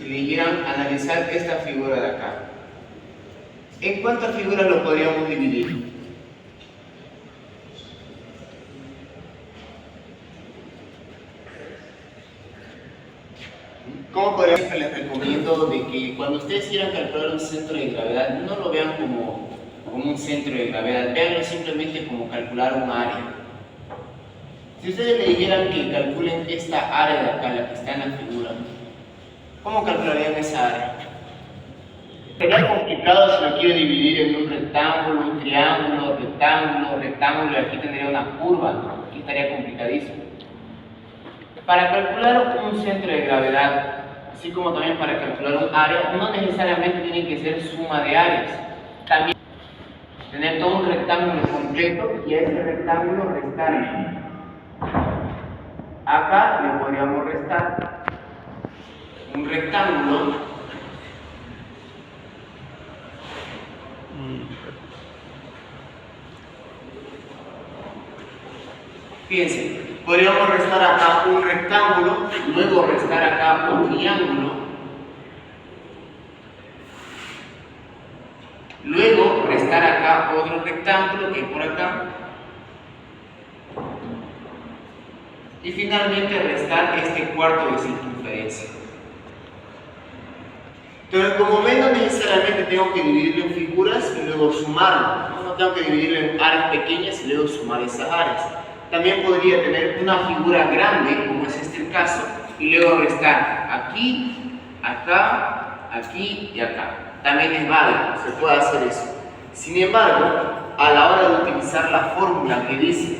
si le dijeran analizar esta figura de acá, ¿en cuántas figuras lo podríamos dividir? ¿Cómo podríamos? Siempre les recomiendo de que cuando ustedes quieran calcular un centro de gravedad, no lo vean como un centro de gravedad, véanlo simplemente como calcular un área. Si ustedes le dijeran que calculen esta área de acá, la que está en la figura, ¿cómo calcularían esa área? Sería complicado si lo quiero dividir en un rectángulo, un triángulo, rectángulo, y aquí tendría una curva, ¿no? Aquí estaría complicadísimo. Para calcular un centro de gravedad, así como también para calcular un área, no necesariamente tiene que ser suma de áreas. También tener todo un rectángulo completo y a ese rectángulo restar. Acá le podríamos restar un rectángulo fíjense, podríamos restar acá un rectángulo, luego restar acá un triángulo, luego restar acá otro rectángulo que hay por acá, y finalmente restar este cuarto de circunferencia. Entonces, como ven, no necesariamente tengo que dividirlo en figuras y luego sumarlo, ¿no? No tengo que dividirlo en áreas pequeñas y luego sumar esas áreas. También podría tener una figura grande, como es este el caso, y luego restar aquí, acá, aquí y acá. También es válido, se puede hacer eso. Sin embargo, a la hora de utilizar la fórmula que dice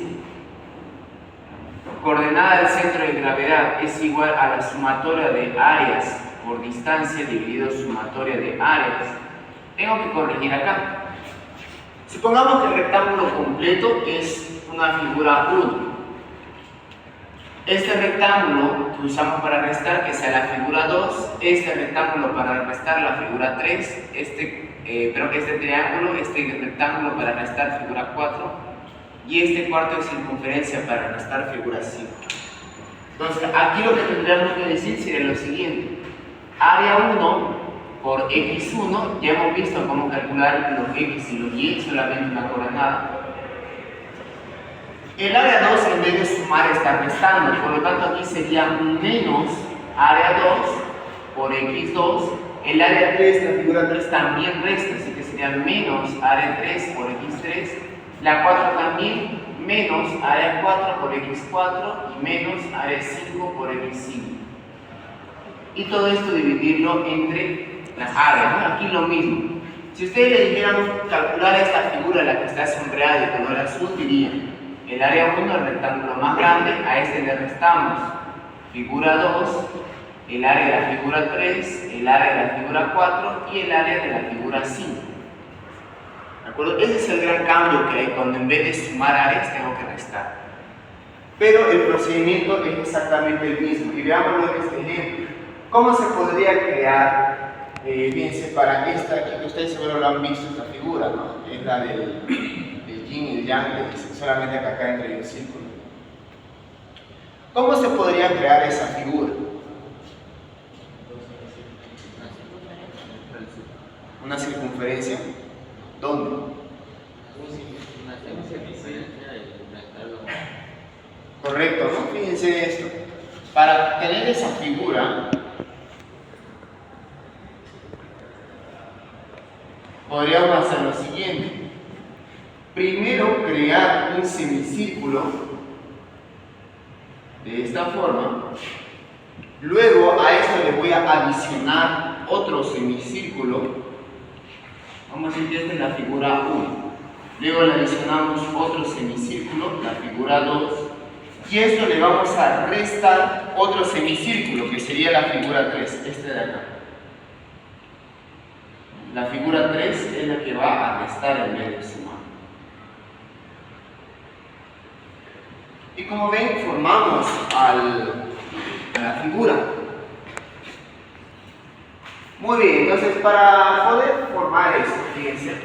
coordenada del centro de gravedad es igual a la sumatoria de áreas por distancia dividido sumatoria de áreas, tengo que corregir acá. Supongamos que el rectángulo completo es una figura 1. Este rectángulo que usamos para restar, que sea la figura 2, este rectángulo para restar la figura 3, este triángulo, este rectángulo para restar figura 4, y este cuarto de circunferencia para restar figura 5. Entonces, aquí lo que tendríamos que decir sería lo siguiente: área 1 por x1, ya hemos visto cómo calcular los x y los y, solamente una coordenada. El área 2, en vez de sumar, está restando, por lo tanto aquí sería menos área 2 por x2. El área 3, la figura 3 también resta, así que sería menos área 3 por x3. La 4 también, menos área 4 por x4 y menos área 5 por x5. Y todo esto dividirlo entre las áreas, ¿no? Aquí lo mismo. Si ustedes le dijeran calcular esta figura, la que está sombreada de color azul, dirían el área 1, el rectángulo más grande, a este le restamos figura 2, el área de la figura 3, el área de la figura 4 y el área de la figura 5. ¿De acuerdo? Ese es el gran cambio que hay cuando en vez de sumar áreas tengo que restar. Pero el procedimiento es exactamente el mismo. Y veámoslo en este ejemplo. ¿Cómo se podría crear? Fíjense, para esta aquí, que ustedes seguro lo han visto, esta figura, ¿no? Es la del yin y el yang, solamente que acá entre un círculo. ¿Cómo se podría crear esa figura? Una circunferencia. ¿Dónde? Correcto, ¿no? Fíjense esto. Para tener esa figura, podríamos hacer lo siguiente. Primero crear un semicírculo de esta forma. Luego a esto le voy a adicionar otro semicírculo. Vamos a decir que esta es la figura 1. Luego le adicionamos otro semicírculo, la figura 2. Y esto le vamos a restar otro semicírculo, que sería la figura 3, este de acá. La figura 3 es la que va a restar en vez de sumar. Y como ven, formamos a la figura. Muy bien, entonces para poder formar esto, fíjense,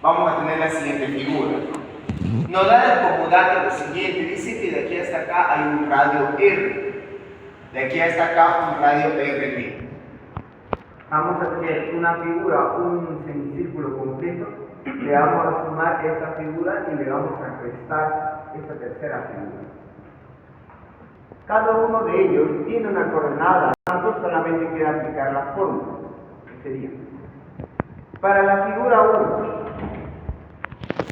vamos a tener la siguiente figura, ¿no? Nos da como dato lo siguiente, dice que de aquí hasta acá hay un radio R. De aquí hasta acá un radio RB. vamos a hacer una figura, un semicírculo completo, le vamos a sumar esta figura y le vamos a restar esta tercera figura. Cada uno de ellos tiene una coordenada, tanto solamente queda aplicar la fórmula, que sería para la figura 1.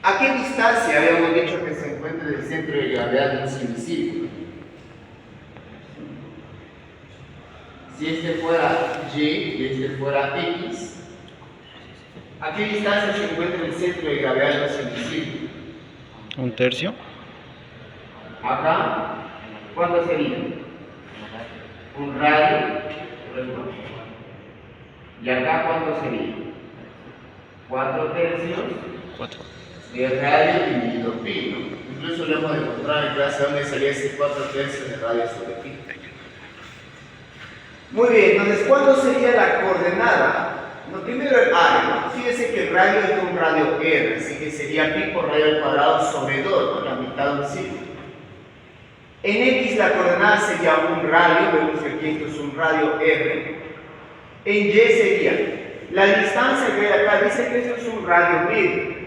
¿A qué distancia habíamos dicho que se encuentra el centro de gravedad de un semicírculo? Si este fuera Y y este fuera X, ¿a qué distancia se encuentra el centro de gravedad de un semicírculo? ¿Un tercio? Acá, ¿cuánto sería? Un radio. ¿Y acá cuánto sería? 4 tercios 4. de radio dividido pi, ¿no? Incluso lo hemos demostrado en clase donde salía ese 4 tercios de radio sobre pi. Muy bien, entonces, ¿cuánto sería la coordenada? No, primero el área, ¿no? Fíjense que el radio es un radio R, así que sería pi por radio al cuadrado sobre 2, ¿no? La mitad de un círculo. En X la coordenada sería un radio, vemos que aquí esto es un radio R. En Y sería la distancia que hay acá, dice que esto es un radio medio.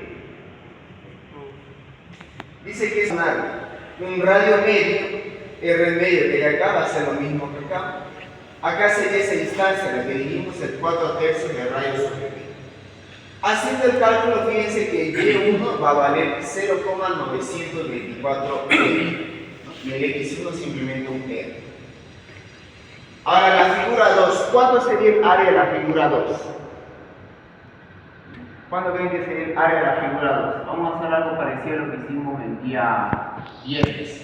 Dice que es un radio medio, R medio, que acá va a ser lo mismo que acá. Acá sería esa distancia, la que dijimos, el 4 tercios de radio sobre pi. Haciendo el cálculo, fíjense que Y1 va a valer 0,924 R. Y el X1 simplemente un R. Ahora la figura 2, ¿cuánto sería el área de la figura 2? ¿Cuánto creen que sería el área de la figura 2? Vamos a hacer algo parecido a lo que hicimos el día viernes.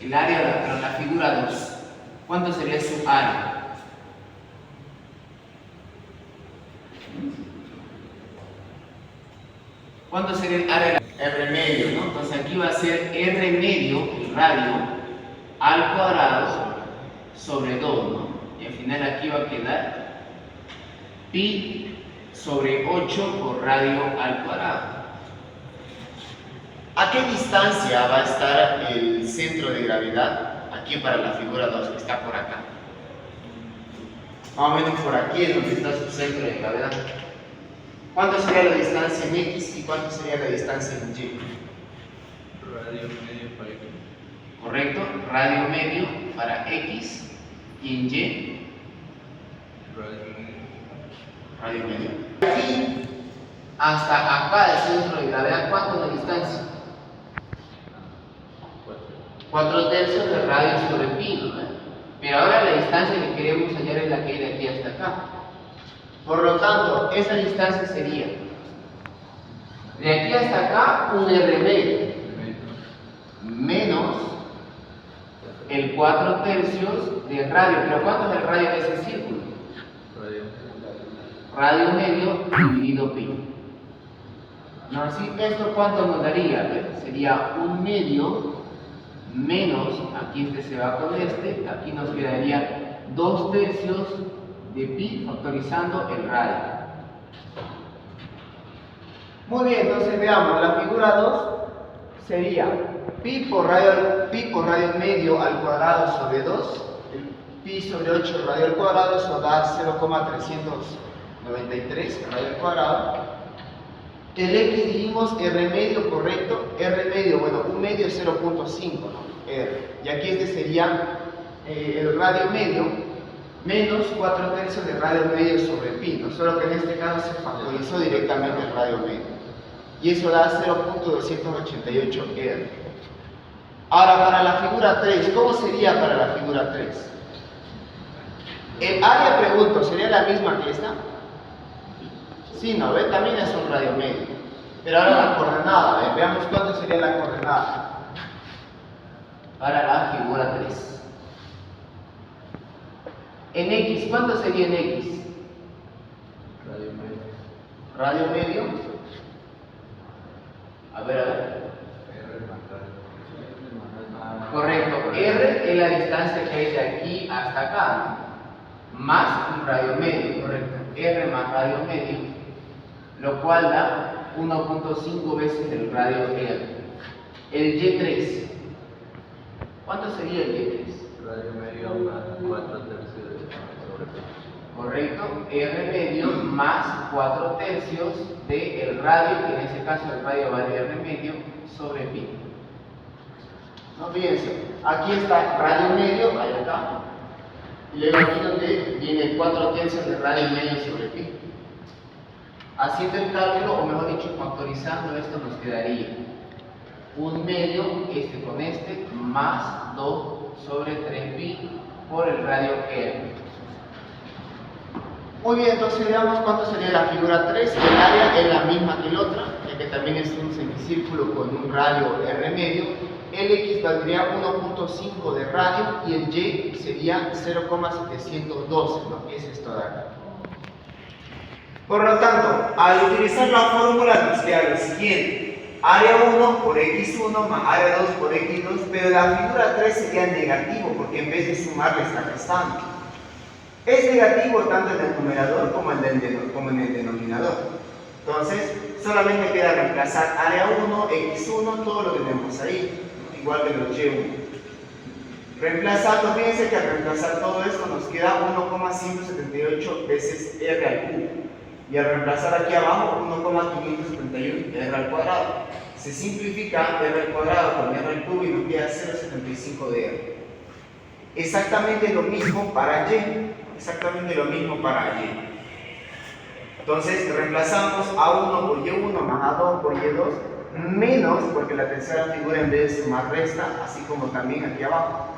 El área de la figura 2, ¿cuánto sería su área? ¿Cuánto sería el área de la R medio, ¿no? Entonces aquí va a ser R medio, el radio, al cuadrado sobre 2, ¿no? Y al final aquí va a quedar pi sobre 8 por radio al cuadrado. ¿A qué distancia va a estar el centro de gravedad? Aquí para la figura 2, que está por acá. Más o menos por aquí es donde está su centro de gravedad. ¿Cuánto sería la distancia en X y cuánto sería la distancia en Y? Radio medio para X. Correcto, radio medio para X y en Y, radio medio. Aquí hasta acá el centro de gravedad, ¿cuánto es la distancia? 4 tercios de radio sobre pi, ¿no? Pero ahora la distancia que queremos hallar es la que hay de aquí hasta acá. Por lo tanto, esa distancia sería de aquí hasta acá un R medio menos el 4 tercios de radio. ¿Pero cuánto es el radio de ese círculo? Radio medio dividido pi. No, así, ¿esto cuánto nos daría? A ver, sería un medio menos, aquí este se va con este, aquí nos quedaría 2 tercios de pi factorizando el radio. Muy bien, entonces veamos, la figura 2 sería pi por radio medio al cuadrado sobre 2, el pi sobre 8 radio al cuadrado, eso da 0,393 radio al cuadrado. El X dijimos R medio, correcto, R medio, bueno, un medio es 0,5, ¿no? R. Y aquí este sería el radio medio menos 4 tercios de radio medio sobre pi, ¿no? Solo que en este caso se factorizó directamente el radio medio. Y eso da 0,288 R. Ahora para la figura 3, ¿cómo sería para la figura 3? El área, pregunto, ¿sería la misma que esta? Sí, ¿no? ¿Ve? También es un radio medio. Pero ahora la coordenada, ¿ve? Veamos cuánto sería la coordenada para la figura 3. En X, ¿cuánto sería en X? Radio medio. Radio medio. A ver, a ver. Correcto. R es la distancia que hay de aquí hasta acá, ¿no? Más un radio medio, correcto. R más radio medio, lo cual da 1.5 veces el radio R. El Y3. ¿Cuánto sería el Y3? Radio medio más 4 tercios sobre pi. Correcto, R medio más 4 tercios del radio, que en este caso el radio vale R medio sobre pi. No, fíjense, aquí está radio medio, ahí acá, y luego aquí donde viene 4 tercios de radio medio sobre pi. Haciendo el cálculo, o mejor dicho, factorizando esto, nos quedaría 1 medio, este con este, más 2 sobre 3pi por el radio R. Muy bien, entonces veamos cuánto sería la figura 3. El área es la misma que la otra, ya que también es un semicírculo con un radio R medio. El X valdría 1.5 de radio y el Y sería 0,712, ¿no? Es esto de acá. Por lo tanto, al utilizar la fórmula nos queda lo siguiente: área 1 por x1 más área 2 por x2, pero la figura 3 sería negativo porque en vez de sumar le está restando. Es negativo tanto en el numerador como en el denominador. Entonces, solamente queda reemplazar área 1, x1, todo lo que tenemos ahí, igual que los y1. Reemplazando, fíjense que al reemplazar todo esto nos queda 1,178 veces r al cubo. Y al reemplazar aquí abajo 1,571 r al cuadrado. Se simplifica r al cuadrado con r al cubo y nos queda 0,75 de r. Exactamente lo mismo para y. Exactamente lo mismo para y. Entonces reemplazamos a1 por y1 más a2 por y2 menos, porque la tercera figura en vez de sumar resta, así como también aquí abajo.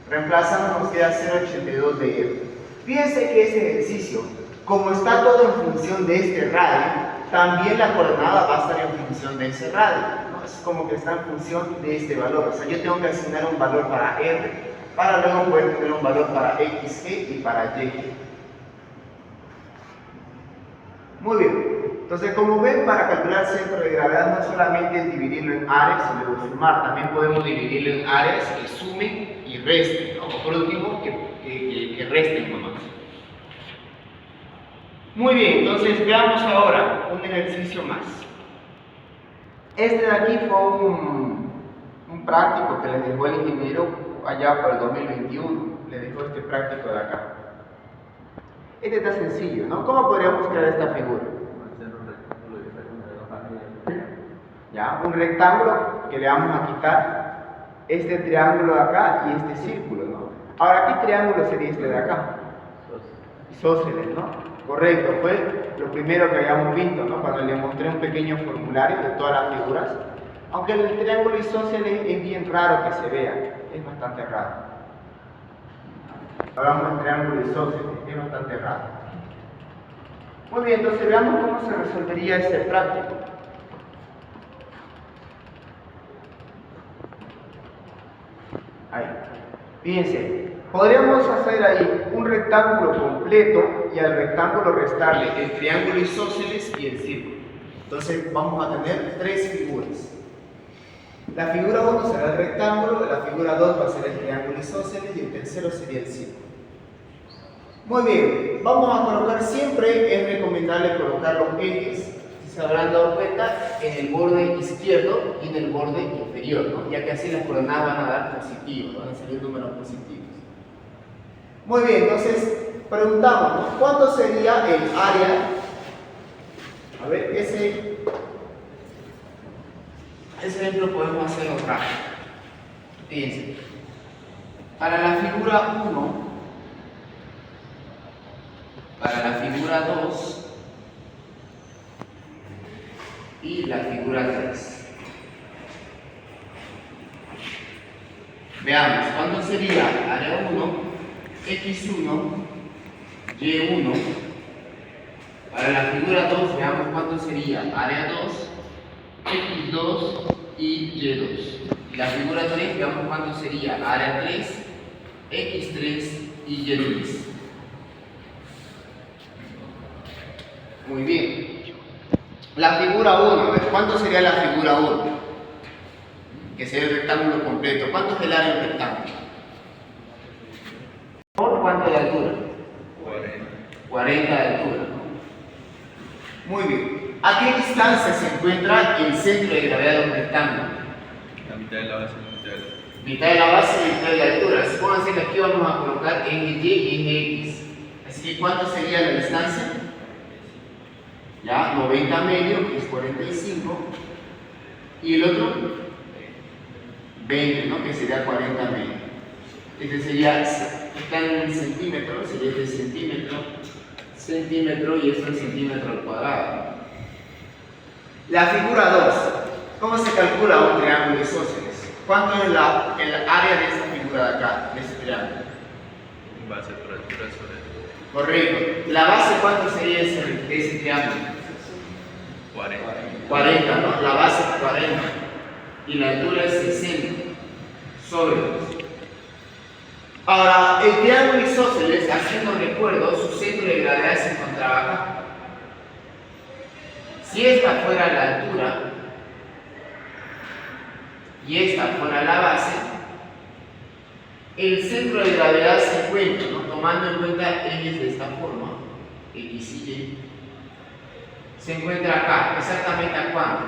Reemplazando nos queda 0,82 de r. Fíjense que este ejercicio, como está todo en función de este radio, también la coordenada va a estar en función de ese radio, ¿no? Es como que está en función de este valor. O sea, yo tengo que asignar un valor para r, para luego poder tener un valor para x, y para y. Muy bien. Entonces, como ven, para calcular centro de gravedad no solamente es dividirlo en áreas y luego sumar, también podemos dividirlo en áreas que sumen y resten, ¿no? O por último, que resten nomás. Muy bien, entonces veamos ahora un ejercicio más. Este de aquí fue un práctico que le dejó el ingeniero allá para el 2021. Le dejó este práctico de acá. Este está sencillo, ¿no? ¿Cómo podríamos crear esta figura? Ya, un rectángulo que le vamos a quitar este triángulo de acá y este círculo, ¿no? Ahora, ¿qué triángulo sería este de acá? Isósceles, ¿no? Correcto, fue lo primero que habíamos visto, ¿no? Cuando le mostré un pequeño formulario de todas las figuras. Aunque el triángulo isósceles es bien raro que se vea, es bastante raro. Hablamos del triángulo isósceles, es bastante raro. Muy bien, entonces veamos cómo se resolvería este práctico. Ahí. Fíjense, podríamos hacer ahí un rectángulo completo y al rectángulo restarle el triángulo isósceles y el círculo. Entonces vamos a tener tres figuras. La figura 1 será el rectángulo, la figura 2 va a ser el triángulo isósceles y el tercero sería el círculo. Muy bien, vamos a colocar siempre, es recomendable colocar los ejes, si se habrán dado cuenta, en el borde izquierdo y en el borde inferior, ¿no? Ya que así las coordenadas van a dar positivos, van a salir números positivos. Muy bien, entonces preguntamos, ¿no? ¿Cuánto sería el área? A ver, ese ejemplo podemos hacerlo rápido. Fíjense, para la figura 1, para la figura 2 y la figura 3. Veamos, ¿cuánto sería área 1, x1, y1? Para la figura 2, veamos cuánto sería área 2, x2 y y2. Y la figura 3, veamos cuánto sería área 3, x3 y y3. Muy bien. La figura 1, a ver, ¿cuánto sería la figura 1? Que sería el rectángulo completo. ¿Cuánto es el área del rectángulo? ¿Por cuánto de altura? 40 de altura, ¿no? Muy bien. ¿A qué distancia se encuentra el centro de gravedad de un rectángulo? La mitad de la base, la mitad de la altura. Mitad de la base y mitad de la altura. Supónganse que aquí vamos a colocar eje Y y eje X. Así ¿Y cuánto sería la distancia? Ya, 90 medio, que es 45. Y el otro, 20, ¿no? Que sería 40 medio. Este sería, está en centímetros, sería este centímetro y esto en centímetro al cuadrado. La figura 2. ¿Cómo se calcula un triángulo isósceles? ¿Cuánto es el área de esta figura de acá, de este triángulo? Base por altura sobre Correcto. ¿La base cuánto sería ese triángulo? 40. 40, ¿no? La base es 40. Y la altura es 60 sobre 2. Ahora, el triángulo isósceles, haciendo recuerdo, su centro de gravedad se encontraba acá. Si esta fuera la altura y esta fuera la base, el centro de gravedad se encuentra, ¿no? Tomando en cuenta ejes de esta forma, X y Y, se encuentra acá, exactamente a cuánto.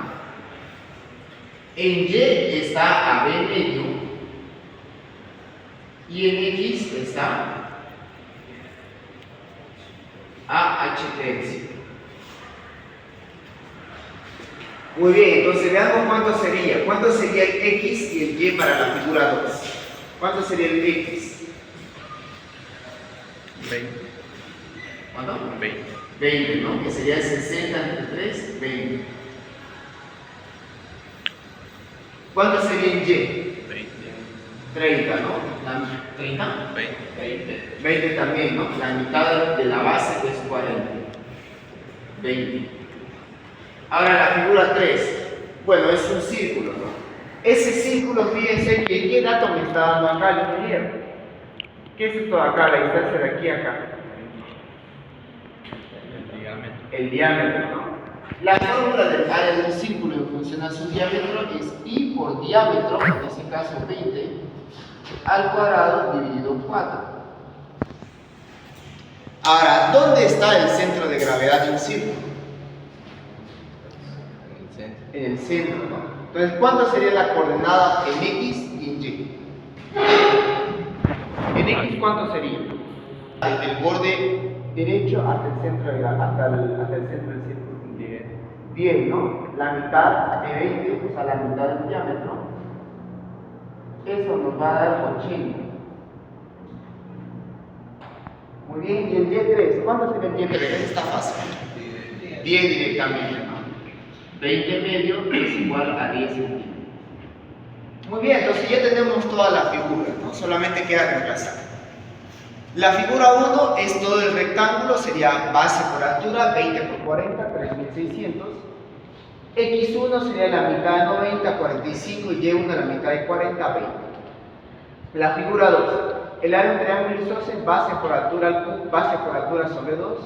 En Y está a B medio y en X está a H tercio. Muy bien, entonces veamos cuánto sería. ¿Cuánto sería el X y el Y para la figura 2? ¿Cuánto sería el X? 20. ¿Cuánto? 20. 20, ¿no? Que sería 60 entre 3, 20. ¿Cuánto sería en Y? 20. 30, ¿no? ¿30? 20. 20. 20 también, ¿no? La mitad de la base es 40. 20. Ahora la figura 3. Bueno, es un círculo, ¿no? Ese círculo, fíjense que ¿qué dato me está dando acá el ingeniero? ¿Qué es esto de acá, la distancia de aquí a acá? El diámetro. El diámetro, ¿no? La fórmula del área de un círculo en función a su diámetro es pi por diámetro, en este caso 20, al cuadrado dividido 4. Ahora, ¿dónde está el centro de gravedad de un círculo? En el centro, ¿no? Entonces, ¿cuánto sería la coordenada en X y en Y? En X, ¿cuánto sería? Desde el borde derecho hasta el centro de hasta el centro del círculo. 10, ¿no? La mitad de 20, o sea, la mitad del diámetro. Eso nos va a dar 80. Muy bien, y el Y3, ¿cuánto sería el Y3? Ese está fácil. 10 directamente, ¿no? 20 medio es igual a 10 centímetros. Muy bien, entonces ya tenemos toda la figura, ¿no? Solamente queda reemplazar. La figura 1 es todo el rectángulo, sería base por altura, 20 por 40, 3600. X1 sería la mitad de 90, 45, y Y1 la mitad de 40, 20. La figura 2, el área de un triángulo isósceles, base por altura sobre 2,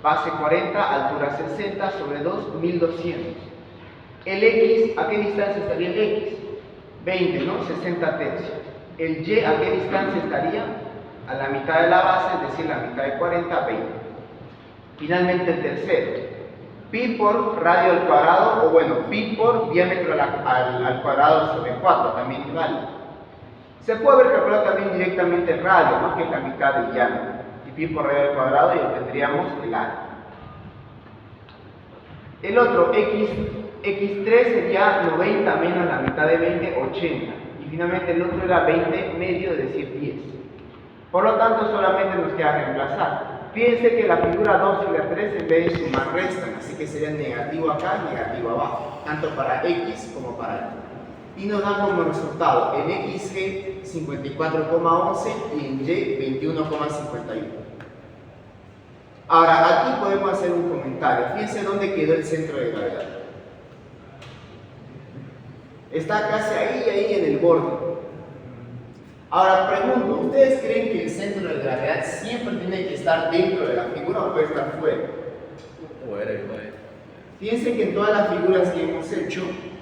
base 40, altura 60 sobre 2, 1200. El X, ¿a qué distancia estaría el X? 20, ¿no? 60 tercios. El Y, ¿a qué distancia estaría? A la mitad de la base, es decir, la mitad de 40, 20. Finalmente el tercero, pi por radio al cuadrado, o bueno, pi por diámetro al cuadrado sobre 4, también igual. Se puede haber calculado también directamente el radio, ¿no? Que es la mitad del diámetro. Y pi por radio al cuadrado y obtendríamos el área. El otro, X3 sería 90 menos la mitad de 20, 80. Y finalmente el otro era 20 medio, es decir, 10. Por lo tanto, solamente nos queda reemplazar. Fíjense que la figura 2 y la 3 en vez de sumar restan, así que sería negativo acá, negativo abajo, tanto para X como para Y. Y nos dan como resultado en XG 54,11 y en Y 21,51. Ahora, aquí podemos hacer un comentario. Fíjense dónde quedó el centro de gravedad. Está casi ahí en el borde. Ahora pregunto, ¿ustedes creen que el centro de gravedad siempre tiene que estar dentro de la figura o puede estar fuera? Fuera, igual. Fíjense que en todas las figuras que hemos hecho,